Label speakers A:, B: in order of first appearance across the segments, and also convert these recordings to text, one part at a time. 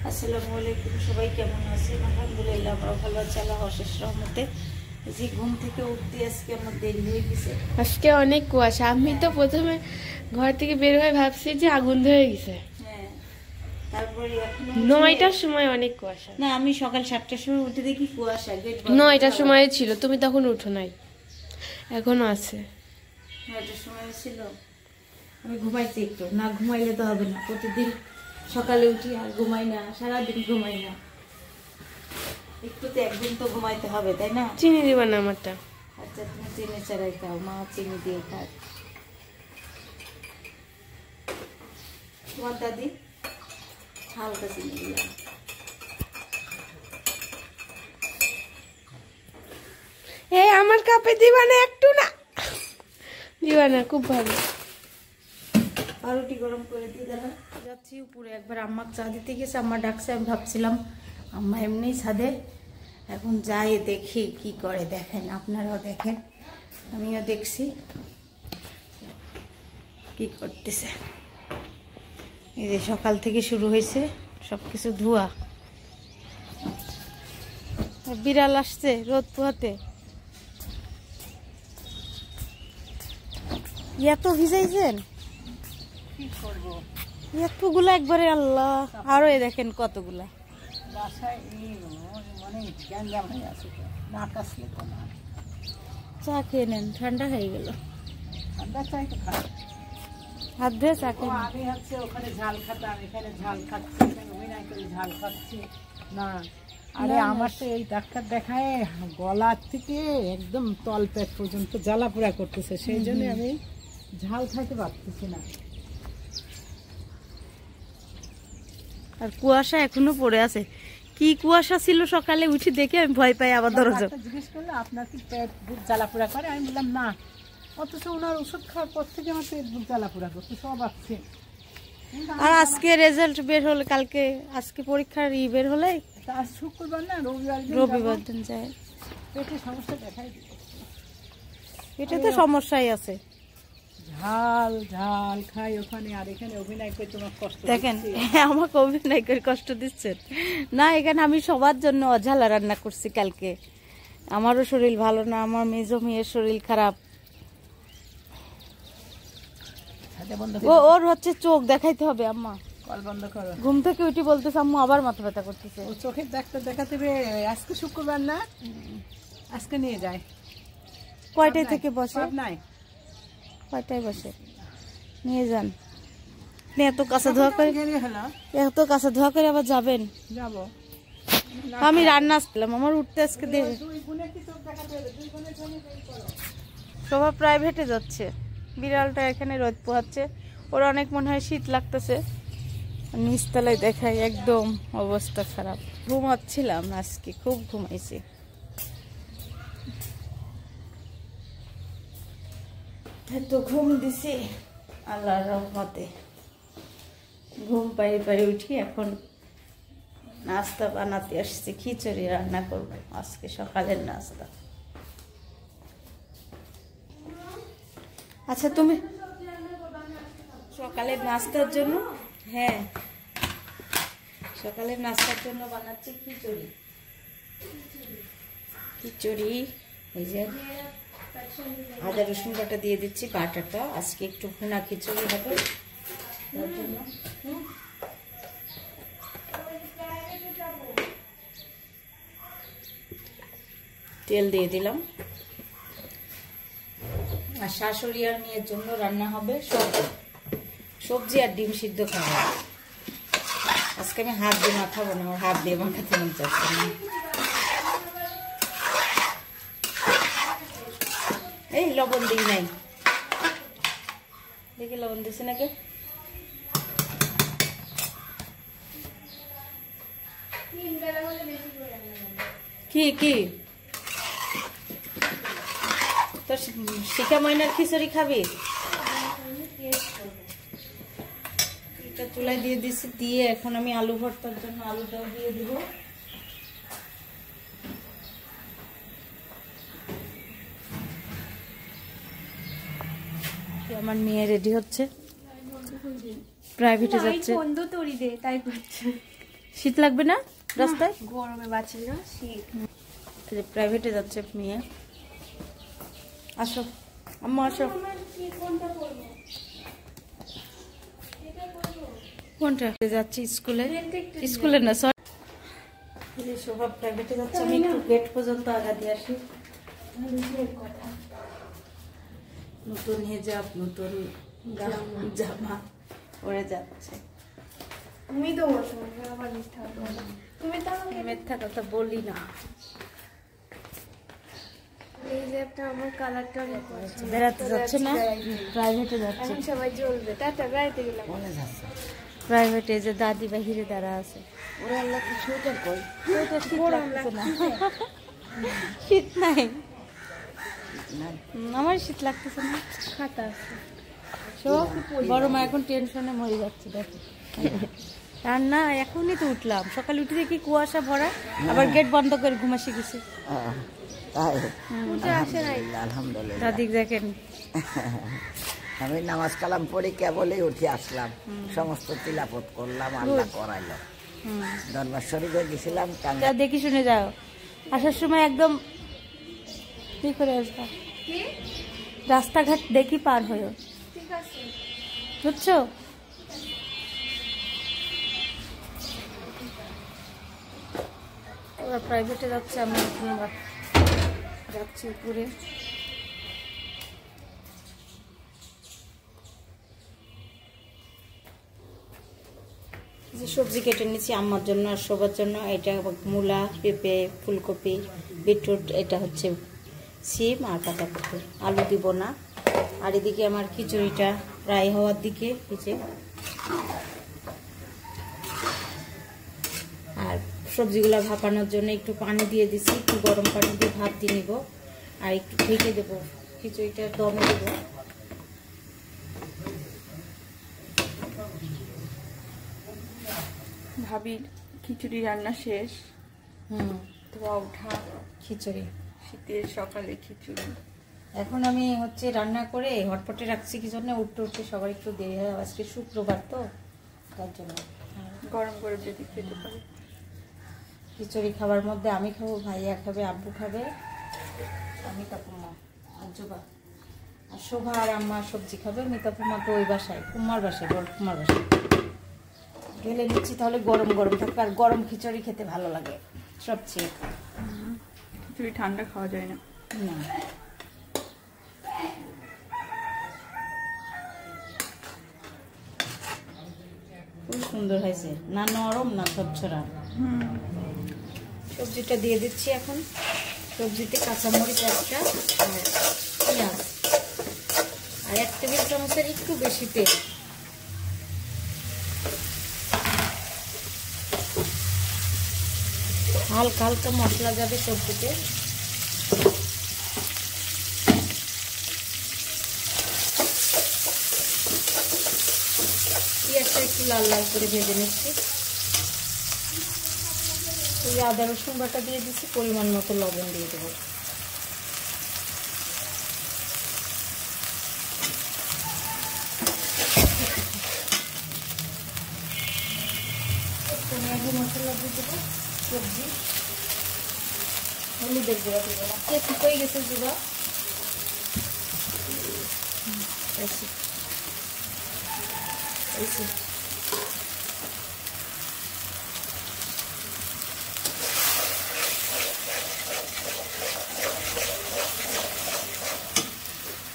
A: আসসালামু আলাইকুম, সবাই কেমন আছেন? আলহামদুলিল্লাহ আমরা ভালো আছি আল্লাহর অশেষ রহমতে। যে ঘুম থেকে উঠতে আজকে আমার দেরি হয়ে গেছে।
B: আজকে অনেক কুয়াশা। আমি তো প্রথমে ঘর থেকে বের হয়ে ভাবছি যে আগুন ধরে গেছে।
A: হ্যাঁ, তারপরে এখন
B: 9টার সময় অনেক কুয়াশা।
A: না, আমি সকাল 7টার সময় উঠে দেখি কুয়াশা।
B: 9টার সময় ছিল, তুমি তখন উঠো নাই, এখনো আছে।
A: 9টার সময় ছিল, আমি ঘুমাইছি একটু। না ঘুমাইলে তো হবে না, প্রতিদিন সকালে উঠি আর ঘুমাই না, সারাদিন ঘুমাই না। একটু তো একদিন তো ঘুমাইতে হবে, তাই না?
B: চিনি দিবা না আমারটা?
A: আচ্ছা, তুমি চিনি ছাড়াই খাও, মা চিনি দিয়ে খায়। তোমার দাদি হালকা চিনি দিলাম।
B: এই আমার কাপে দিবা না, একটু না দিবা না, খুব ভালো।
A: পাউরুটি গরম করে দিয়ে দিলাম। যাচ্ছি উপরে, একবার আম্মা চা দিতে গেছে, আম্মা ডাকছে। আমি ভাবছিলাম আম্মা এমনি ছাদে, এখন যাই দেখি কি করে। দেখেন, আপনারাও দেখেন, আমিও দেখছি কি করতেছে। এই যে সকাল থেকে শুরু হয়েছে, সবকিছু ধোয়া।
B: বিড়াল আসছে রোদ পোহাতে।
A: এত ভিজাইছেন, কি করবো?
B: এতগুলা একবারে, আল্লাহ। আরো এ দেখেন কতগুলা।
A: চা খেয়ে নেন, ঠান্ডা হয়ে গেল।
B: হাত ধুয়ে চা খেয়ে
A: আগে হচ্ছে ওখানে ঝাল খাতাম, এখানে ঝাল খাচ্ছি, এখানে অভিনয় করে ঝাল খাচ্ছি না।
C: আরে আমার তো এই ডাক্তার দেখায় গলার থেকে একদম তল পেট পর্যন্ত জ্বালা পোড়া করতেছে, সেই জন্য আমি ঝাল খাইতে পারতেছি না।
A: আর কুয়াশা এখনো পড়ে আছে। কি কুয়াশা ছিল, সকালে উঠে দেখে আমি ভয় পাই আবার দরজা।
C: জিজ্ঞেস করলে আপনার কি পেট বুক জ্বালা পোড়া করে? আমি বললাম না, অথচ ওনার ওষুধ খাওয়ার পর থেকে আমার পেট বুক জ্বালা পোড়া করতে সব আসছে।
A: আর আজকে রেজাল্ট বের হলে, কালকে আজকে পরীক্ষার বের হলে
C: আজ শুক্রবার না,
A: রবিবার দিন যায়।
C: পেটে সমস্যা দেখাই দিল।
A: এটা তো সমস্যাই আছে।
C: ঝাল ঝাল খাই ওখানে, আর এখানে অভিনয় করে তোমার কষ্ট
A: দেখেন, আমাকে অভিনয় করে কষ্ট দিচ্ছেন না। এখানে আমি সবার জন্য অঝালা রান্না করছি কালকে। আমারও শরীর ভালো না, আমার মেজো মেয়ের শরীর খারাপ। ওর হচ্ছে চোখ দেখাইতে হবে। আম্মা
C: কল বন্ধ করো।
A: ঘুম থেকে উঠে বলতেছে আম্মু আবার মাথা ব্যথা করতেছে।
C: ও চোখের ডাক্তার দেখাতে হবে। আজকে শুক্রবার না, আজকে নিয়ে যায়।
A: কয়টায় থেকে বসে?
C: নাই,
A: কয়টায় বসে? নিয়ে যান। এত কাছে ধোয়া করে, এত কাছে ধোয়া করে আবার যাবেন?
C: যাবো।
A: আমি রান্না আসলাম, আমার উঠতে আজকে দেরি। সবাই প্রাইভেটে যাচ্ছে। বিড়ালটা এখানে রোদ পোহাচ্ছে, ওর অনেক মনে হয় শীত লাগতেছে। নিচতলায় দেখাই, একদম অবস্থা খারাপ। ঘুমাচ্ছিলাম আজকে, খুব ঘুমাইছি। এত ঘুম দিছি আল্লাহর রহমতে। ঘুম পাড়ি পাড়ি উঠি, এখন নাস্তা বানাতে আসছি। খিচুড়ি রান্না করব আজকে, সকালের নাস্তা। আচ্ছা, তুমি সকালের নাস্তার জন্য? হ্যাঁ, সকালের নাস্তার জন্য বানাচ্ছি খিচুড়ি। খিচুড়ি, এই যে আদা রসুন বাটা দিয়ে দিচ্ছি, বাটাটা আজকে একটু ভুনা খিচুড়ি হবে তার জন্য। তেল দিয়ে দিলাম। আর শাশুড়ি আর মেয়ের জন্য রান্না হবে সবজি আর ডিম সিদ্ধ খাবো। আজকে আমি হাত দিয়ে মাখাবো না, আমার হাত দিয়ে মাখাতে মন চাচ্ছে না। এই লবণ দিই নাই, দেখি লবণ দিছে নাকি। কি কি তোর শিখা ময়নার খিচুড়ি খাবি? এটা চুলায় দিয়ে দিচ্ছি, দিয়ে এখন আমি আলু ভর্তার জন্য আলুটাও দিয়ে দিব। আমার মেয়ে রেডি হচ্ছে, প্রাইভেটে যাচ্ছে।
B: বন্ধু তরি দে তাই করছে।
A: শীত লাগবে না রাস্তায়?
B: গরমে বাঁচি না, শীত।
A: প্রাইভেটে যাচ্ছে মেয়ে। আসো আম্মা আসো। কোনটা যাচ্ছি? স্কুলে। স্কুলে না, সরি, শোভা প্রাইভেটে যাচ্ছে। আমি একটু গেট পর্যন্ত আগা দিয়ে আসি। নতুন হিজাব, নতুন জামা পরে যাচ্ছে।
B: তুমি তো বলছো আবার মিথ্যা কথা বলো। তুমি তো আমাকে
A: মিথ্যা কথা বলি না।
B: এই যে একটা আমার কালারটা অনেক পছন্দ।
A: বেড়াতে যাচ্ছে না, প্রাইভেটে যাচ্ছে।
B: এখন সবাই জ্বলবে। টাটা, বেড়াইতে গেলাম।
A: প্রাইভেটে যে দাদি বাহিরে দাঁড়া আছে।
C: ওরা আল্লাহ কি সোয়েটার কই?
A: সোয়েটার শীত লাগছে না। শীত নাই, আমার শীত লাগতেছে না।
B: খাতা আছে।
A: সব বড় মা এখন টেনশনে মরে যাচ্ছে। দেখো রান্না এখনই তো উঠলাম, সকালে উঠে দেখি কুয়াশা ভরা, আবার গেট বন্ধ করে ঘুমাসি গেছি।
D: আলহামদুলিল্লাহ।
A: দাদিক দেখেন,
D: আমি নামাজ কালাম পড়ে কেবলই উঠে আসলাম, সমস্ত তিলাপত করলাম, আল্লাহ করাইলো। দরবার শরীফে গেছিলাম।
A: যা দেখি শুনে যাও, আসার সময় একদম কি করে আসবা, রাস্তাঘাট দেখি পার হয়েও,
B: ঠিক আছে।
A: বুঝছো? ওরা প্রাইভেটে যাচ্ছে, আমি যাচ্ছি উপরে। যে সবজি কেটে নিচ্ছি আম্মার জন্য আর সবার জন্য। এটা মূলা, পেঁপে, ফুলকপি, বিটরুট, এটা হচ্ছে সিম আর পাতাকপি। আলু দিব না। আর এদিকে আমার খিচুড়িটা প্রায় হওয়ার দিকে, আর সবজিগুলো ভাপানোর জন্য একটু পানি দিয়ে দিচ্ছি, একটু গরম পানি দিয়ে ভাপ দিয়ে নিব, আর একটু ঢেকে দেবো, খিচুড়িটা দমে দেবো।
E: ভাবির খিচুড়ি রান্না শেষ। ধোয়া উঠা
A: খিচুড়ি,
E: শীতের সকালে খিচুড়ি।
A: এখন আমি হচ্ছে রান্না করে হটপটে রাখছি, কি জন্য উঠতে উঠতে সবার একটু দেরি হয়, আজকে শুক্রবার তো তার জন্য।
E: গরম করে যদি খেতে পারে।
A: খিচুড়ি খাবার মধ্যে আমি খাবো, ভাইয়া খাবে, আব্বু খাবে, আমি তাপুমা আর জোবা, আর শোভা আর আম্মা সবজি খাবে। মিতাপুমা তো ওই বাসায়, কুমার বাসায়, বড় কুমার বাসায় গেলে নিচ্ছি, তাহলে গরম গরম থাকবে। আর গরম খিচুড়ি খেতে ভালো লাগে সবচেয়ে।
E: খিচুড়ি ঠান্ডা খাওয়া যায় না।
A: না, খুব সুন্দর হয়েছে, না নরম না ঝরঝরা। সবজিটা দিয়ে দিচ্ছি এখন। সবজিতে কাঁচামরিচ একটা, আর পেঁয়াজ, আর 1 টেবিল চামচের একটু বেশি তেল। হালকা হালকা মশলা যাবে সবজিতে। পেঁয়াজটা একটু লাল লাল করে ভেজে নিচ্ছি। ওই আদা রসুন বাটা দিয়ে দিচ্ছি, পরিমাণ মতো লবণ দিয়ে দেবো। ম্যাগি মশলা দিয়ে দেবো, সবজি, হলুদের গুঁড়া দেবো না, ঠিক হয়ে গেছে গুঁড়া।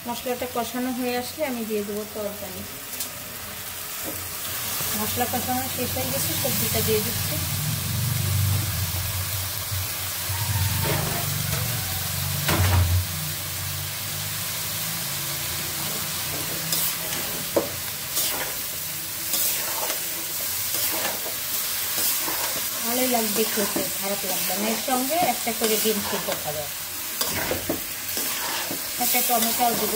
A: মশলাটা কষানো হয়ে আসলে আমি দিয়ে দেবো তরকারি। মশলা কষানো শেষ হয়ে গেছে, সবজিটা দিয়ে দিচ্ছি। ভালোই লাগবে খেতে, খারাপ লাগবে না। এর সঙ্গে একটা করে ডিম সিদ্ধ খাবে, একটা টমেটোও দিব।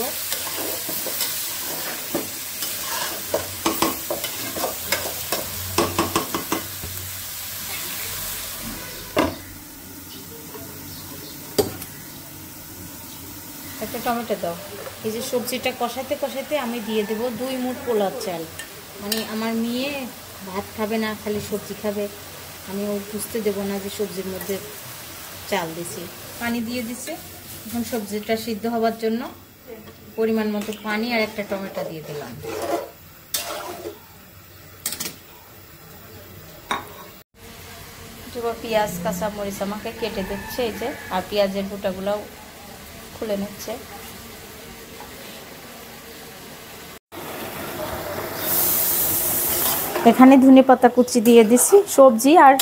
A: একটা টমেটো দাও। এই যে সবজিটা কষাতে কষাতে আমি দিয়ে দেব 2 মুঠ পোলাও চাল। মানে আমার মেয়ে ভাত খাবে না, খালি সবজি খাবে, আমি ও বুঝতে দেবো না যে সবজির মধ্যে চাল দিছি। পানি দিয়ে দিছে, এখন সবজিটা সিদ্ধ হওয়ার জন্য পরিমাণ মতো পানি আর একটা টমেটো দিয়ে দিলাম। পেঁয়াজ কাঁচামরিচ আমাকে কেটে দিচ্ছে এই যে, আর পেঁয়াজের বুটাগুলোও খুলে নিচ্ছে। এখানে ধনেপাতা কুচি দিয়ে দিছি, সবজি আর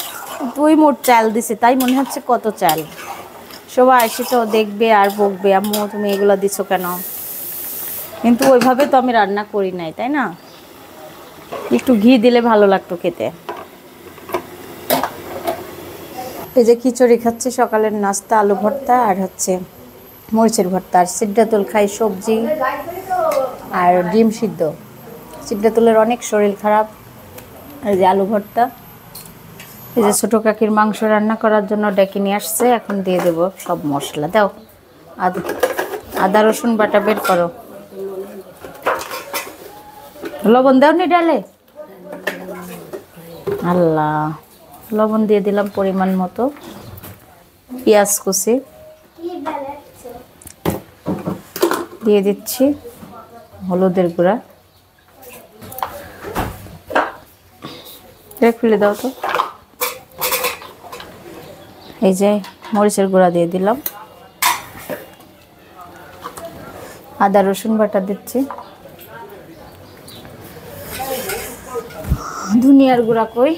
A: 2 মুঠ চাল দিছি, তাই মনে হচ্ছে কত চাল। সবাই এসে তো দেখবে আর বকবে, আম্মু তুমি এগুলো দিছো কেন, কিন্তু ওইভাবে তো আমি রান্না করি নাই, তাই না? একটু ঘি দিলে ভালো লাগতো খেতে। এই যে খিচুড়ি খাচ্ছি, সকালের নাস্তা আলু ভর্তা আর হচ্ছে মরিচের ভর্তা, আর সিদ্ধাতুল খাই সবজি আর ডিম সিদ্ধ। সিদ্ধাতুলের অনেক শরীর খারাপ। এই যে আলু ভর্তা। এই যে ছোটো কাকির মাংস রান্না করার জন্য ডেকে নিয়ে আসছে, এখন দিয়ে দেব সব মশলা। দাও আদা রসুন বাটা বের করো। লবণ দাওনি ডালে? আল্লাহ, লবণ দিয়ে দিলাম পরিমাণ মতো। পেঁয়াজ কুচি দিয়ে দিচ্ছি, হলুদের গুঁড়া খুলে দাও তো। এই যে মরিচের গুঁড়া দিয়ে দিলাম, আদা রসুন বাটা দিচ্ছি, ধনিয়ার গুঁড়া কই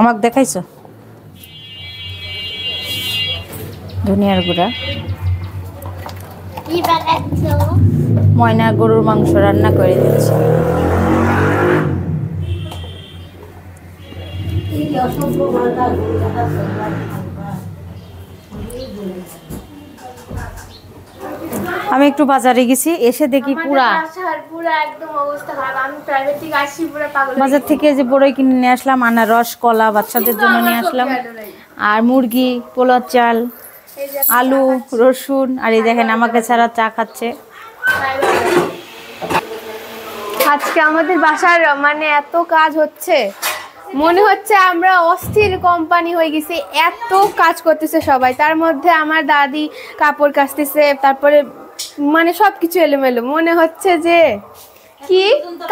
A: আমাকে দেখাইছো? ধনিয়ার গুঁড়া। ময়না গরুর মাংস রান্না করে দিচ্ছি। আমি একটু বাজারে গেছি, এসে দেখি পুরা
B: একদম অবস্থা খারাপ। আমি প্রাইভেট থেকে আসছি, পুরো পাগল।
A: বাজার থেকে যে বড়ই কিনে নিয়ে আসলাম, আনারস কলা বাচ্চাদের জন্য নিয়ে আসলাম, আর মুরগি, পোলার চাল, আলু রসুন। আর এই দেখেন আমাকে ছাড়া চা খাচ্ছে।
B: আজকে আমাদের বাসার মানে এত কাজ হচ্ছে, মনে হচ্ছে আমরা অস্থির কোম্পানি হয়ে গেছি, এত কাজ করতেছে সবাই। তার মধ্যে আমার দাদি কাপড় কাচতেছে, তারপরে মানে সবকিছু এলোমেলো, মনে হচ্ছে যে কি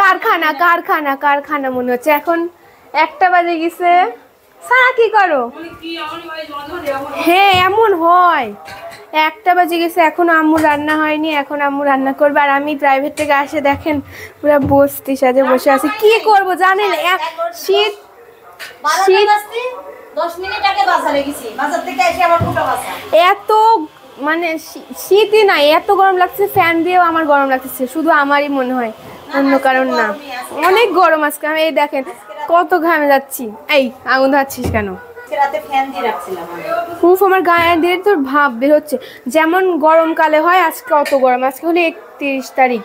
B: কারখানা কারখানা কারখানা মনে হচ্ছে। এখন 1টা বাজে গেছে। সারা কি করো? হ্যাঁ এমন হয়, 1টা বাজে গেছে, এখনো আম্মু রান্না হয়নি, এখন আম্মু রান্না করবে। আর আমি প্রাইভেট থেকে আসে দেখেন পুরো বস্তি সাজে বসে আছি। কি করব জানেন, শীত শীত
A: 10 মিনিট আগে বাজারে গেছি, বাজার থেকে এসে আবার কোটা বাসা।
B: এত মানে শীতই নাই, এত গরম লাগছে, ফ্যান দিয়েও আমার গরম লাগছে। শুধু আমারই মনে হয়, অন্য কারণ না। অনেক গরম আজকে। আমি এই দেখেন কত ঘামে যাচ্ছি। এই আগুন ধরাচ্ছিস কেন?
A: রাতে ফ্যান দিয়ে রাখছিলাম।
B: খুব আমার গায়ে দিয়ে তোর ভাব বের হচ্ছে, যেমন গরমকালে হয়। আজকে অত গরম, আজকে হলো 31 তারিখ।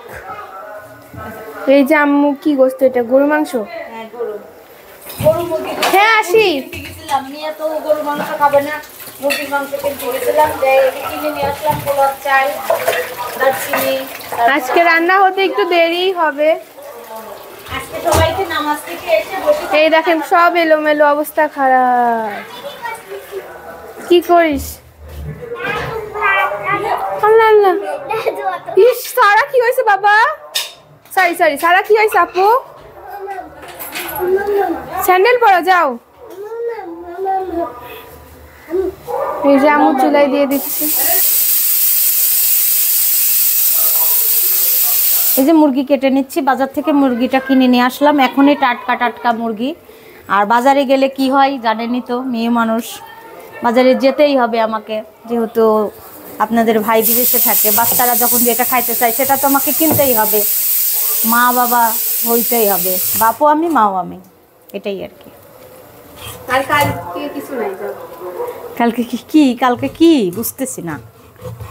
B: এই যে আম্মু কি গোস্ত, এটা গরু মাংস?
A: হ্যাঁ গরু মুরগি।
B: হ্যাঁ আসি।
A: নিয়ে তো গরু মাংস খাবে না, মুরগির মাংস কিনতে গেছিলাম, কিনে নিয়ে আসলাম পোলার চাল, দারচিনি।
B: আজকে রান্না হতে একটু দেরি হবে।
A: আজকে সবাইকে নামাজ থেকে এসে বসে।
B: এই দেখেন সব এলোমেলো, অবস্থা খারাপ। কি করিস? আল্লাহ আল্লাহ। ইস সারা কি হয়েছে বাবা? সরি সরি, সারা কি হয়েছে আপু? স্যান্ডেল পরো যাও। এই যে আম্মু চুলাই দিয়ে দিচ্ছি।
A: এই যে মুরগি কেটে নিচ্ছি, বাজার থেকে মুরগিটা কিনে নিয়ে আসলাম, এখনই টাটকা টাটকা মুরগি। আর বাজারে গেলে কি হয় জানেনই তো, মেয়ে মানুষ বাজারে যেতেই হবে আমাকে, যেহেতু আপনাদের ভাই বিদেশে থাকে। বাচ্চারা যখন যেটা খাইতে চায় সেটা তো আমাকে কিনতেই হবে, মা বাবা হইতেই হবে, বাপও আমি মাও আমি, এটাই আর কি।
B: আর কালকে কিছু নাই যাও।
A: কালকে কি কালকে কি বুঝতেছি না।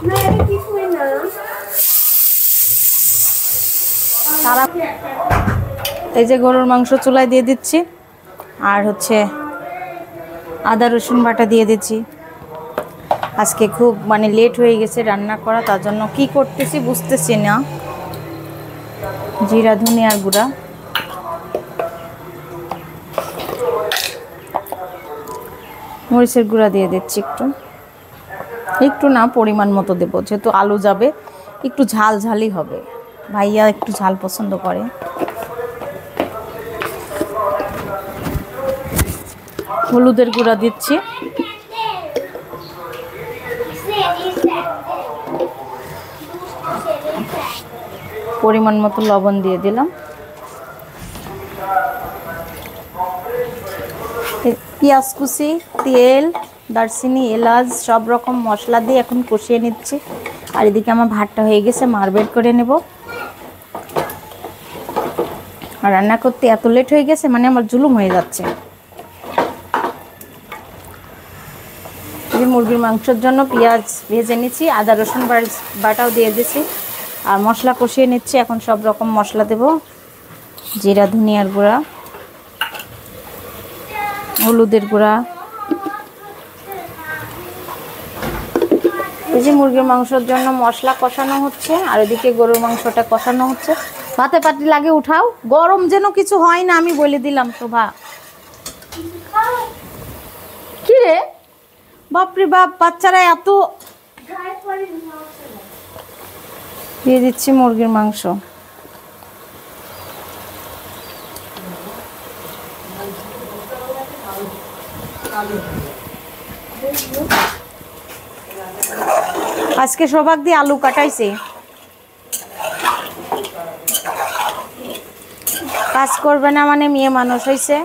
B: না এটা কিছুই না।
A: তারা এই যে গরুর মাংস চুলায় দিয়ে দিচ্ছি, আর হচ্ছে আদা রসুন বাটা দিয়ে দিচ্ছি। আজকে খুব মানে লেট হয়ে গেছে রান্না করা, তার জন্য কি করতেছি বুঝতেছি না। জিরা ধনিয়ার গুঁড়া, মরিচের গুঁড়া দিয়ে দিচ্ছি একটু, একটু না পরিমাণ মতো দেবো, যেহেতু আলু যাবে একটু ঝাল ঝালই হবে, ভাইয়া একটু ঝাল পছন্দ করে। হলুদের গুঁড়া দিচ্ছি, পরিমাণ মতো লবণ দিয়ে দিলাম, পেঁয়াজ কুচি, তেল, দারচিনি, এলাচ সব রকম মশলা দিয়ে এখন কষিয়ে নিচ্ছি। আর এদিকে আমার ভাতটা হয়ে গেছে, মার বের করে নেব। আর রান্না করতে এত লেট হয়ে গেছে, মানে আমার জুলুম হয়ে যাচ্ছে। এই মুরগির মাংসের জন্য পেঁয়াজ ভেজে নিচ্ছি, আদা রসুন বাটাও দিয়ে দিচ্ছি, আর মশলা কষিয়ে নিচ্ছি। এখন সব রকম মশলা দেব, জিরা, ধনিয়ার গুঁড়া, হলুদের গুঁড়া। এই যে মুরগির মাংসের জন্য মশলা কষানো হচ্ছে, আর এদিকে গরুর মাংসটা কষানো হচ্ছে। ভাতে পাটি লাগে উঠাও, গরম যেন কিছু হয় না, আমি বলে দিলাম। শোভা, কি রে বাপরে বাপ, বাচ্চারা এত। দিয়ে দিচ্ছি মুরগির মাংস। আজকে সবাক দিয়ে আলু কাটাইছে, কাজ করবে না মানে মেয়ে মানুষ হয়েছে।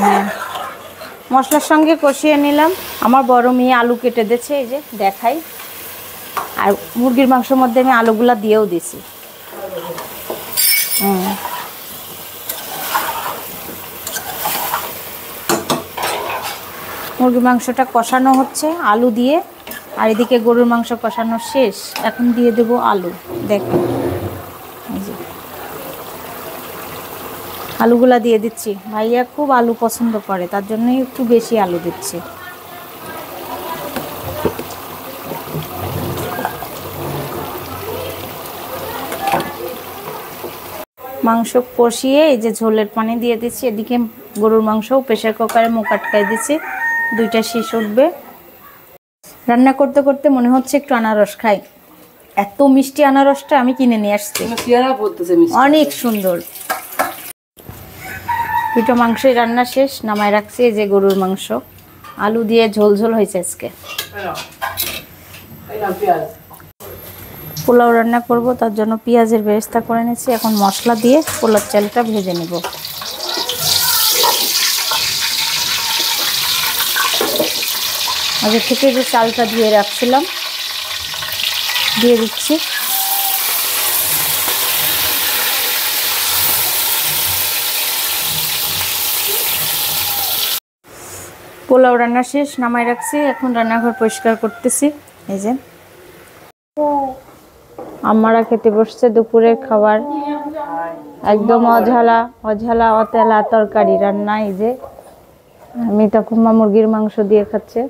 A: হ্যাঁ, মশলার সঙ্গে কষিয়ে নিলাম। আমার বড় মেয়ে আলু কেটে দিচ্ছে, এই যে দেখাই। আর মুরগির মাংসের মধ্যে আমি আলুগুলা দিয়েও দিছি। মুরগির মাংসটা কষানো হচ্ছে আলু দিয়ে, আর এদিকে গরুর মাংস কষানো শেষ। এখন দিয়ে দেব আলু। দেখো আলুগুলা দিয়ে দিচ্ছি। ভাইয়া খুব আলু পছন্দ করে, তার জন্যই একটু বেশি আলু দিচ্ছি। মাংস কষিয়ে এই যে ঝোলের পানি দিয়ে দিচ্ছি। এদিকে গরুর মাংসও প্রেশার কুকারে মুখ আটকায় দিচ্ছি, 2টা শীষ উঠবে। রান্না করতে করতে মনে হচ্ছে একটু আনারস খাই। এত মিষ্টি আনারসটা আমি কিনে নিয়ে আসছি, অনেক সুন্দর। 2টা মাংসই রান্না শেষ, নামায় রাখছি। এই যে গরুর মাংস আলু দিয়ে ঝোল ঝোল হয়েছে আজকে। পোলাও রান্না করব, তার জন্য পেঁয়াজের ব্যবস্থা করে নিয়েছি। এখন মশলা দিয়ে পোলাও চালটা ভেজে নেব। আগে থেকে যে চালটা দিয়ে রাখছিলাম দিয়ে দিচ্ছি। পোলাও রান্না শেষ, নামায় রাখছি। এখন রান্নাঘর পরিষ্কার করতেছি। এই যে আমারা খেতে বসছে দুপুরের খাবার, একদম অঝালা অঝালা অতেলা তরকারি রান্না। এই যে আমি তখন মুরগির মাংস দিয়ে খাচ্ছে।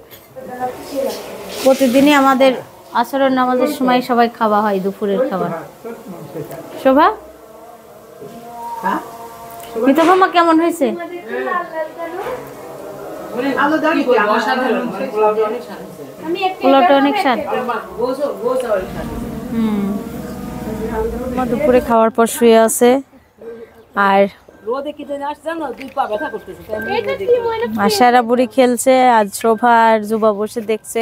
A: প্রতিদিনই আমাদের আসরের নামাজের সময় সবাই খাওয়া হয় দুপুরের খাবার। শোভা, মিতাফামা কেমন হয়েছে? পোলাওটা অনেক স্বাদ। দুপুরে খাওয়ার পর শুয়ে আছে, আর আশারা বুড়ি খেলছে, আজ শোভা আর জুবা বসে দেখছে।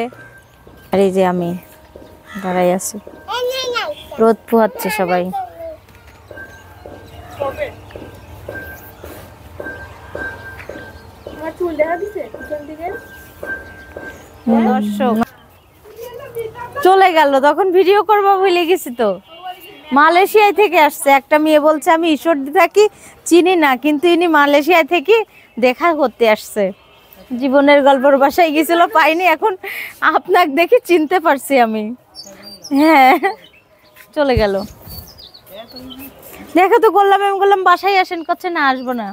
A: আর এই যে আমি দাঁড়াই আছি, রোদ পোহাচ্ছে সবাই। দর্শক চলে গেল, তখন ভিডিও করবো ভুলে গেছি। তো মালয়েশিয়ায় থেকে আসছে একটা মেয়ে, বলছে আমি ঈশ্বরদী থাকি, চিনি না, কিন্তু ইনি মালয়েশিয়া থেকে দেখা করতে আসছে। জীবনের গল্পের বাসায় গেছিল, পাইনি, এখন আপনাকে দেখে চিনতে পারছি আমি। হ্যাঁ, চলে গেল। দেখো তো করলাম, আমি বললাম বাসায় আসেন, করছে না আসবো না।